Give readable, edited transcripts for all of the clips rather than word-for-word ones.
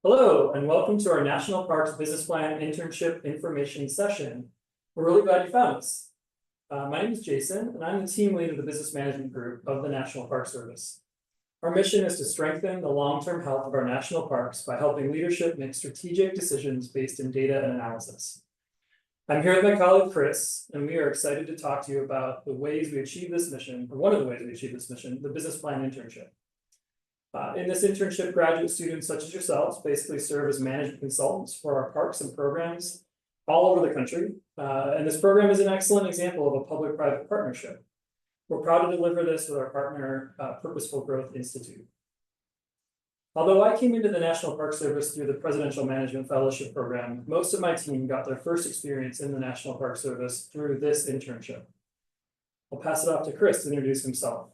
Hello, and welcome to our National Parks Business Plan Internship Information Session. We're really glad you found us. My name is Jason, and I'm the team lead of the Business Management Group of the National Park Service. Our mission is to strengthen the long-term health of our national parks by helping leadership make strategic decisions based in data and analysis. I'm here with my colleague Chris, and we are excited to talk to you about the ways we achieve this mission, or one of the ways we achieve this mission, the Business Plan Internship. In this internship, graduate students such as yourselves basically serve as management consultants for our parks and programs all over the country. And this program is an excellent example of a public-private partnership. We're proud to deliver this with our partner, Purposeful Growth Institute. Although I came into the National Park Service through the Presidential Management Fellowship Program, most of my team got their first experience in the National Park Service through this internship. I'll pass it off to Chris to introduce himself.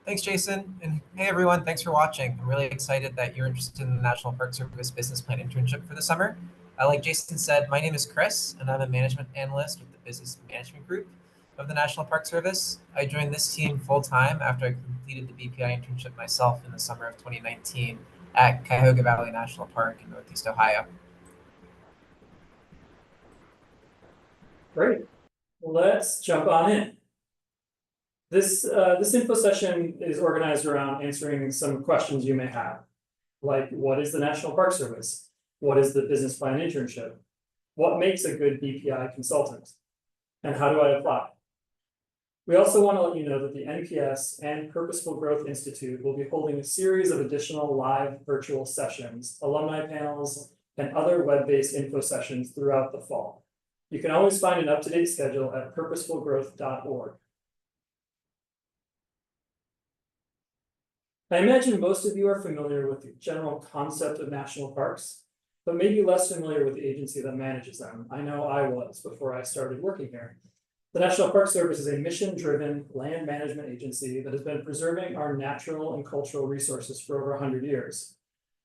Thanks, Jason. And hey, everyone, thanks for watching. I'm really excited that you're interested in the National Park Service Business Plan Internship for the summer. Like Jason said, my name is Chris, and I'm a management analyst with the Business Management Group of the National Park Service. I joined this team full-time after I completed the BPI internship myself in the summer of 2019 at Cuyahoga Valley National Park in Northeast Ohio. Great. Let's jump on in. This info session is organized around answering some questions you may have, like what is the National Park Service? What is the Business Plan Internship? What makes a good BPI consultant? And how do I apply? We also want to let you know that the NPS and Purposeful Growth Institute will be holding a series of additional live virtual sessions, alumni panels, and other web-based info sessions throughout the fall. You can always find an up-to-date schedule at purposefulgrowth.org. I imagine most of you are familiar with the general concept of national parks, but maybe less familiar with the agency that manages them. I know I was before I started working here. The National Park Service is a mission-driven land management agency that has been preserving our natural and cultural resources for over 100 years.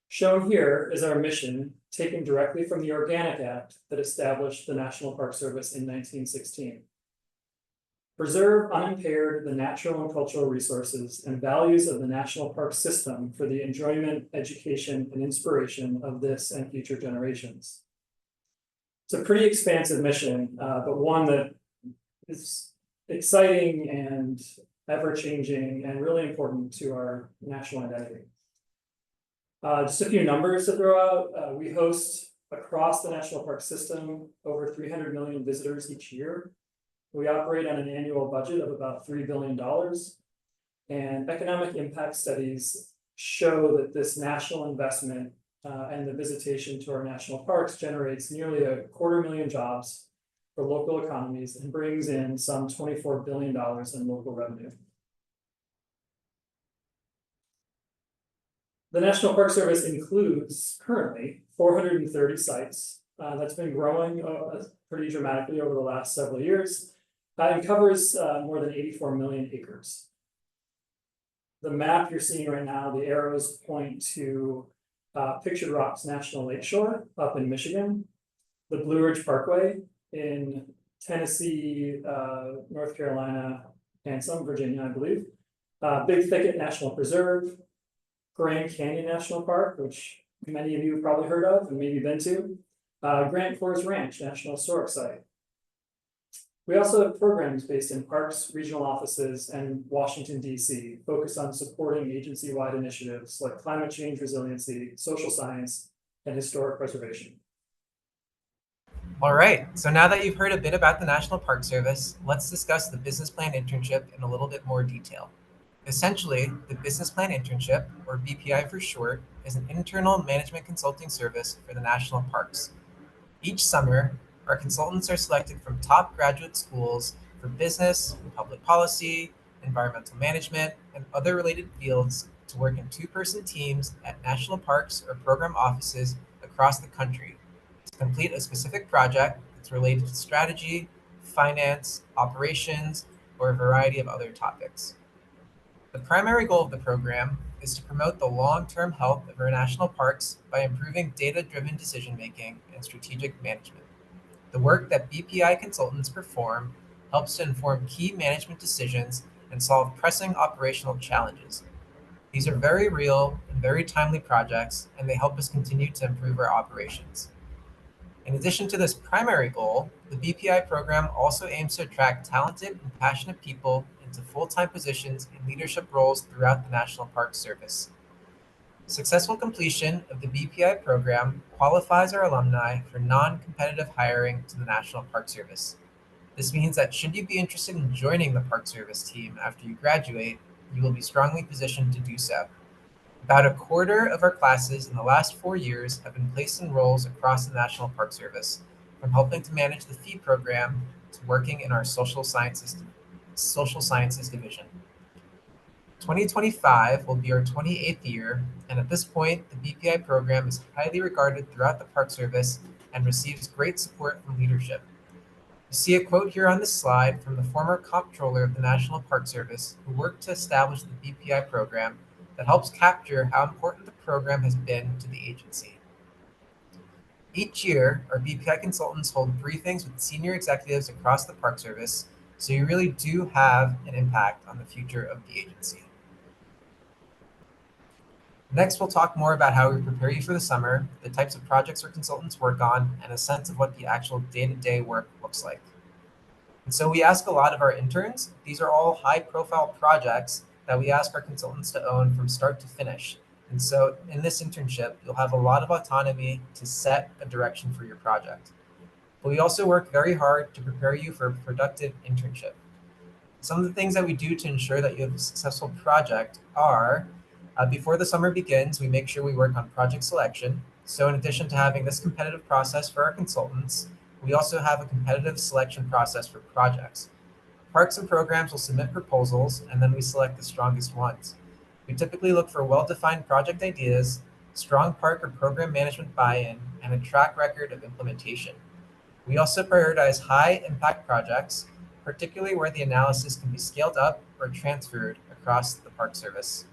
Shown here is our mission, taken directly from the Organic Act that established the National Park Service in 1916. Preserve unimpaired the natural and cultural resources and values of the national park system for the enjoyment, education, and inspiration of this and future generations. It's a pretty expansive mission, but one that is exciting and ever-changing and really important to our national identity. Just a few numbers to throw out. We host across the national park system over 300 million visitors each year. We operate on an annual budget of about $3 billion, and economic impact studies show that this national investment and the visitation to our national parks generates nearly 250,000 jobs for local economies and brings in some $24 billion in local revenue. The National Park Service includes currently 430 sites. That's been growing pretty dramatically over the last several years. It covers more than 84 million acres. The map you're seeing right now, the arrows point to Pictured Rocks National Lakeshore up in Michigan, the Blue Ridge Parkway in Tennessee, North Carolina, and some Virginia, I believe. Big Thicket National Preserve, Grand Canyon National Park, which many of you have probably heard of and maybe been to, Grant Forest Ranch National Historic Site. We also have programs based in parks, regional offices, and Washington, D.C., focused on supporting agency-wide initiatives like climate change resiliency, social science, and historic preservation. All right, so now that you've heard a bit about the National Park Service, let's discuss the Business Plan Internship in a little bit more detail. Essentially, the Business Plan Internship, or BPI for short, is an internal management consulting service for the national parks. Each summer, our consultants are selected from top graduate schools for business, public policy, environmental management, and other related fields to work in two-person teams at national parks or program offices across the country to complete a specific project that's related to strategy, finance, operations, or a variety of other topics. The primary goal of the program is to promote the long-term health of our national parks by improving data-driven decision-making and strategic management. The work that BPI consultants perform helps to inform key management decisions and solve pressing operational challenges. These are very real and in very timely projects, and they help us continue to improve our operations. In addition to this primary goal, the BPI program also aims to attract talented and passionate people into full-time positions in leadership roles throughout the National Park Service. Successful completion of the BPI program qualifies our alumni for non-competitive hiring to the National Park Service. This means that should you be interested in joining the Park Service team after you graduate, you will be strongly positioned to do so. About a quarter of our classes in the last 4 years have been placed in roles across the National Park Service, from helping to manage the fee program to working in our social sciences division. 2025 will be our 28th year, and at this point, the BPI program is highly regarded throughout the Park Service and receives great support from leadership. You see a quote here on this slide from the former comptroller of the National Park Service, who worked to establish the BPI program, that helps capture how important the program has been to the agency. Each year, our BPI consultants hold briefings with senior executives across the Park Service, so you really do have an impact on the future of the agency. Next, we'll talk more about how we prepare you for the summer, the types of projects our consultants work on, and a sense of what the actual day-to-day work looks like. And so we ask a lot of our interns. These are all high-profile projects that we ask our consultants to own from start to finish. And so in this internship, you'll have a lot of autonomy to set a direction for your project. But we also work very hard to prepare you for a productive internship. Some of the things that we do to ensure that you have a successful project are, before the summer begins, we make sure we work on project selection. So in addition to having this competitive process for our consultants, we also have a competitive selection process for projects. Parks and programs will submit proposals, and then we select the strongest ones. We typically look for well-defined project ideas, strong park or program management buy-in, and a track record of implementation. We also prioritize high-impact projects, particularly where the analysis can be scaled up or transferred across the Park Service.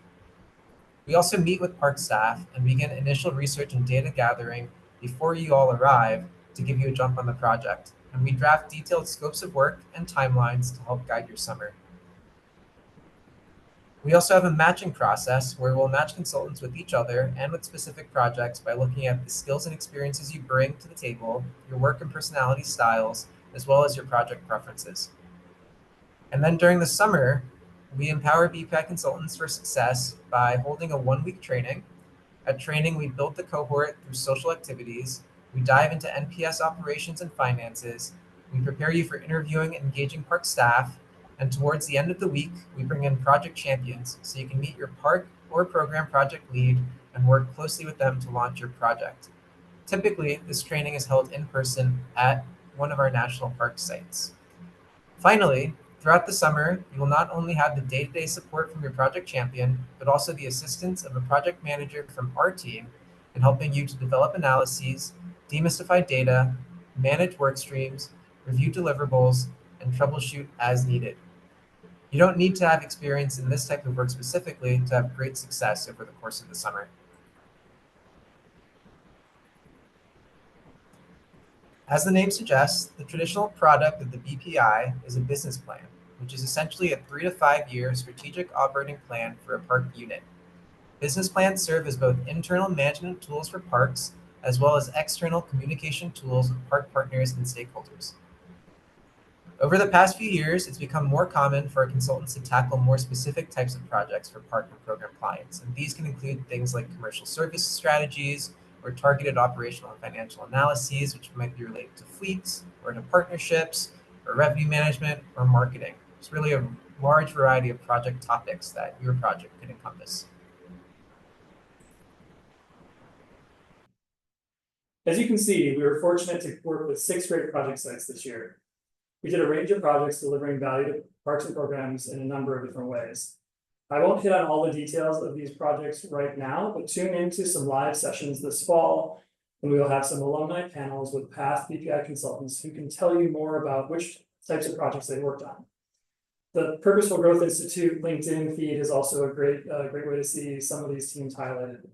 We also meet with park staff and begin initial research and data gathering before you all arrive to give you a jump on the project. And we draft detailed scopes of work and timelines to help guide your summer. We also have a matching process where we'll match consultants with each other and with specific projects by looking at the skills and experiences you bring to the table, your work and personality styles, as well as your project preferences. And then during the summer, we empower BPI consultants for success by holding a 1-week training. At training, we build the cohort through social activities. We dive into NPS operations and finances. We prepare you for interviewing and engaging park staff. And towards the end of the week, we bring in project champions so you can meet your park or program project lead and work closely with them to launch your project. Typically, this training is held in person at one of our national park sites. Finally, throughout the summer, you will not only have the day-to-day support from your project champion, but also the assistance of a project manager from our team in helping you to develop analyses, demystify data, manage work streams, review deliverables, and troubleshoot as needed. You don't need to have experience in this type of work specifically to have great success over the course of the summer. As the name suggests, the traditional product of the BPI is a business plan, which is essentially a 3 to 5 year strategic operating plan for a park unit. Business plans serve as both internal management tools for parks, as well as external communication tools with park partners and stakeholders. Over the past few years, it's become more common for our consultants to tackle more specific types of projects for park and program clients, and these can include things like commercial service strategies, or targeted operational and financial analyses, which might be related to fleets, or to partnerships, or revenue management, or marketing. It's really a large variety of project topics that your project could encompass. As you can see, we were fortunate to work with 6 great project sites this year. We did a range of projects delivering value to parks and programs in a number of different ways. I won't hit on all the details of these projects right now, but tune into some live sessions this fall, and we will have some alumni panels with past BPI consultants who can tell you more about which types of projects they worked on. The Purposeful Growth Institute LinkedIn feed is also a great way to see some of these teams highlighted.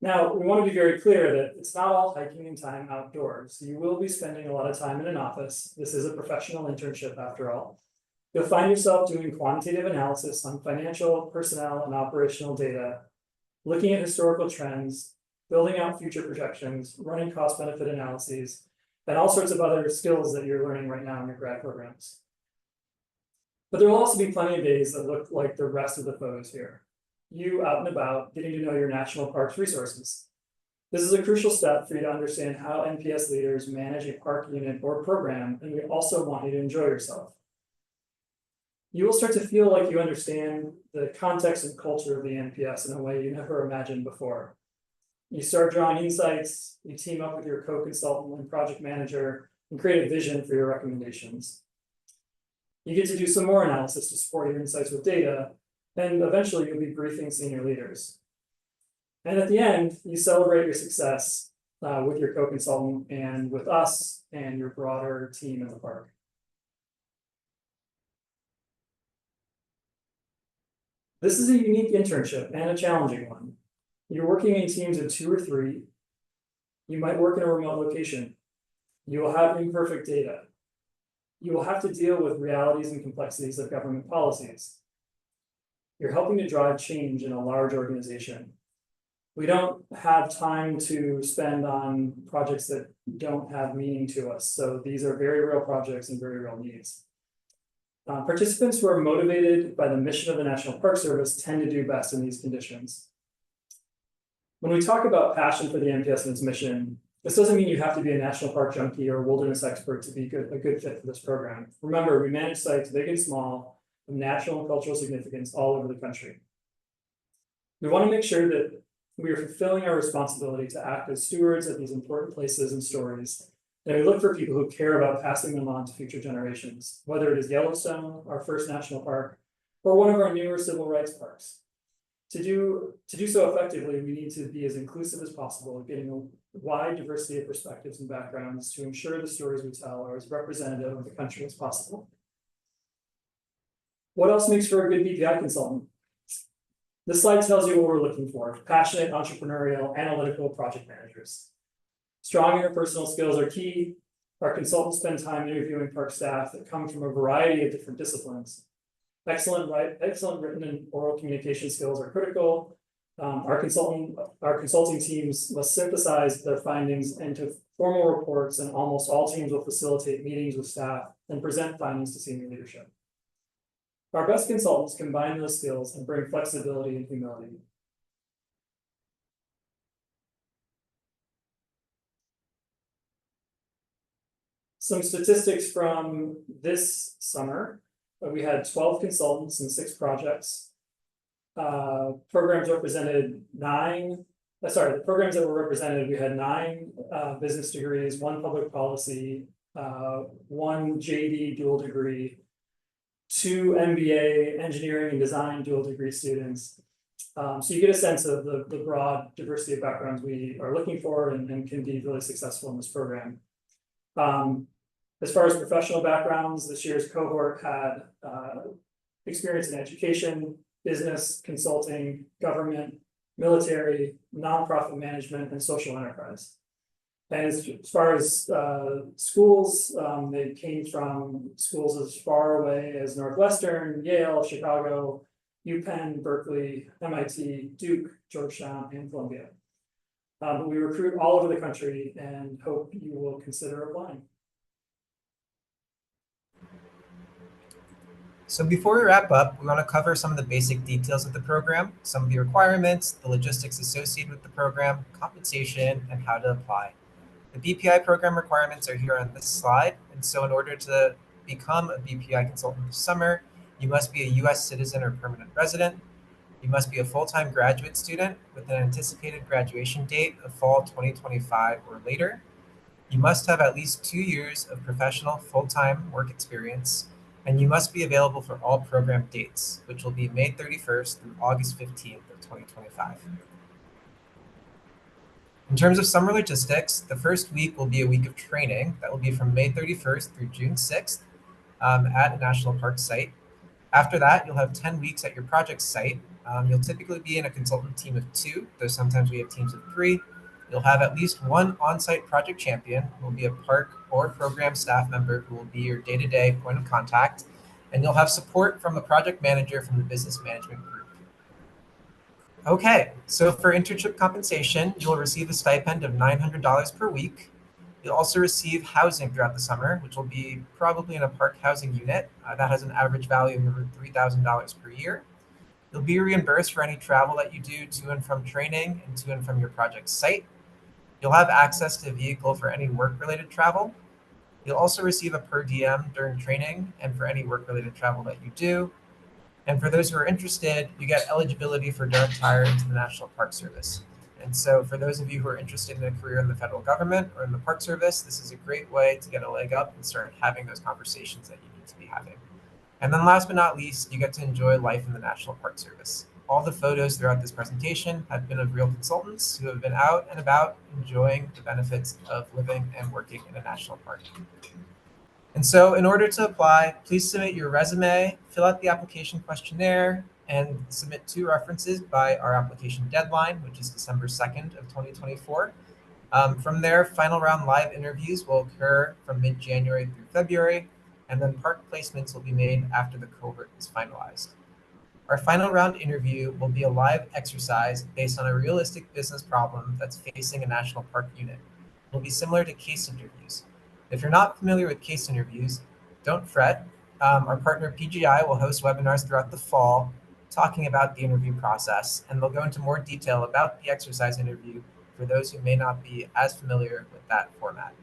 Now, we want to be very clear that it's not all hiking and time outdoors. You will be spending a lot of time in an office. This is a professional internship after all. You'll find yourself doing quantitative analysis on financial, personnel, and operational data, looking at historical trends, building out future projections, running cost benefit analyses, and all sorts of other skills that you're learning right now in your grad programs. But there will also be plenty of days that look like the rest of the photos here. You out and about, getting to know your national parks resources. This is a crucial step for you to understand how NPS leaders manage a park unit or program, and we also want you to enjoy yourself. You will start to feel like you understand the context and culture of the NPS in a way you never imagined before. You start drawing insights, you team up with your co-consultant and project manager, and create a vision for your recommendations. You get to do some more analysis to support your insights with data, and eventually you'll be briefing senior leaders. And at the end, you celebrate your success with your co-consultant and with us and your broader team in the park. This is a unique internship and a challenging one. You're working in teams of 2 or 3. You might work in a remote location. You will have imperfect data. You will have to deal with realities and complexities of government policies. You're helping to drive change in a large organization. We don't have time to spend on projects that don't have meaning to us. So these are very real projects and very real needs. Participants who are motivated by the mission of the National Park Service tend to do best in these conditions. When we talk about passion for the NPS and its mission, this doesn't mean you have to be a national park junkie or wilderness expert to be a good fit for this program. Remember, we manage sites big and small of natural and cultural significance all over the country. We want to make sure that we are fulfilling our responsibility to act as stewards of these important places and stories. And we look for people who care about passing them on to future generations, whether it is Yellowstone, our first national park, or one of our newer civil rights parks. To do so effectively, we need to be as inclusive as possible, getting a wide diversity of perspectives and backgrounds to ensure the stories we tell are as representative of the country as possible. What else makes for a good BPI consultant? This slide tells you what we're looking for: passionate, entrepreneurial, analytical project managers. Strong interpersonal skills are key. Our consultants spend time interviewing park staff that come from a variety of different disciplines. Excellent written and oral communication skills are critical. Our consulting teams must synthesize their findings into formal reports, and almost all teams will facilitate meetings with staff and present findings to senior leadership. Our best consultants combine those skills and bring flexibility and humility. Some statistics from this summer. We had 12 consultants and 6 projects. The programs that were represented, we had 9 business degrees, 1 public policy, 1 JD dual degree, 2 MBA engineering and design dual degree students. So you get a sense of the broad diversity of backgrounds we are looking for and can be really successful in this program. As far as professional backgrounds, this year's cohort had experience in education, business, consulting, government, military, nonprofit management, and social enterprise. And as far as schools, they came from schools as far away as Northwestern, Yale, Chicago, UPenn, Berkeley, MIT, Duke, Georgetown, and Columbia. But we recruit all over the country and hope you will consider applying. So before we wrap up, we want to cover some of the basic details of the program, some of the requirements, the logistics associated with the program, compensation, and how to apply. The BPI program requirements are here on this slide, and so in order to become a BPI consultant this summer, you must be a US citizen or permanent resident. You must be a full-time graduate student with an anticipated graduation date of fall 2025 or later. You must have at least 2 years of professional full-time work experience, and you must be available for all program dates, which will be May 31st through August 15th of 2025. In terms of summer logistics, the first week will be a week of training that will be from May 31st through June 6th at a national park site. After that, you'll have 10 weeks at your project site. You'll typically be in a consultant team of 2, though sometimes we have teams of 3. You'll have at least 1 on-site project champion who will be a park or program staff member who will be your day-to-day point of contact. and you'll have support from a project manager from the business management group. Okay, so for internship compensation, you'll receive a stipend of $900 per week. You'll also receive housing throughout the summer, which will be probably in a park housing unit. That has an average value of over $3,000 per year. You'll be reimbursed for any travel that you do to and from training and to and from your project site. You'll have access to a vehicle for any work-related travel. You'll also receive a per diem during training and for any work-related travel that you do. And for those who are interested, you get eligibility for direct hire into the National Park Service. And so for those of you who are interested in a career in the federal government or in the Park Service, this is a great way to get a leg up and start having those conversations that you need to be having. And then last but not least, you get to enjoy life in the National Park Service. All the photos throughout this presentation have been of real consultants who have been out and about enjoying the benefits of living and working in a national park. And so in order to apply, please submit your resume, fill out the application questionnaire, and submit 2 references by our application deadline, which is December 2nd of 2024. From there, final round live interviews will occur from mid-January through February, and then park placements will be made after the cohort is finalized. Our final round interview will be a live exercise based on a realistic business problem that's facing a national park unit. It will be similar to case interviews. If you're not familiar with case interviews, don't fret. Our partner PGI will host webinars throughout the fall talking about the interview process, and they'll go into more detail about the exercise interview for those who may not be as familiar with that format.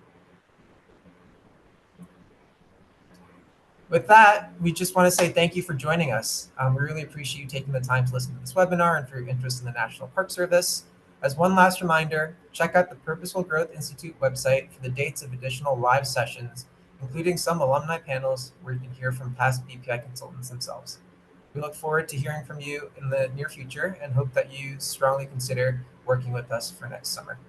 With that, we just want to say thank you for joining us. We really appreciate you taking the time to listen to this webinar and for your interest in the National Park Service. As one last reminder, check out the Purposeful Growth Institute website for the dates of additional live sessions, including some alumni panels where you can hear from past BPI consultants themselves. We look forward to hearing from you in the near future and hope that you strongly consider working with us for next summer.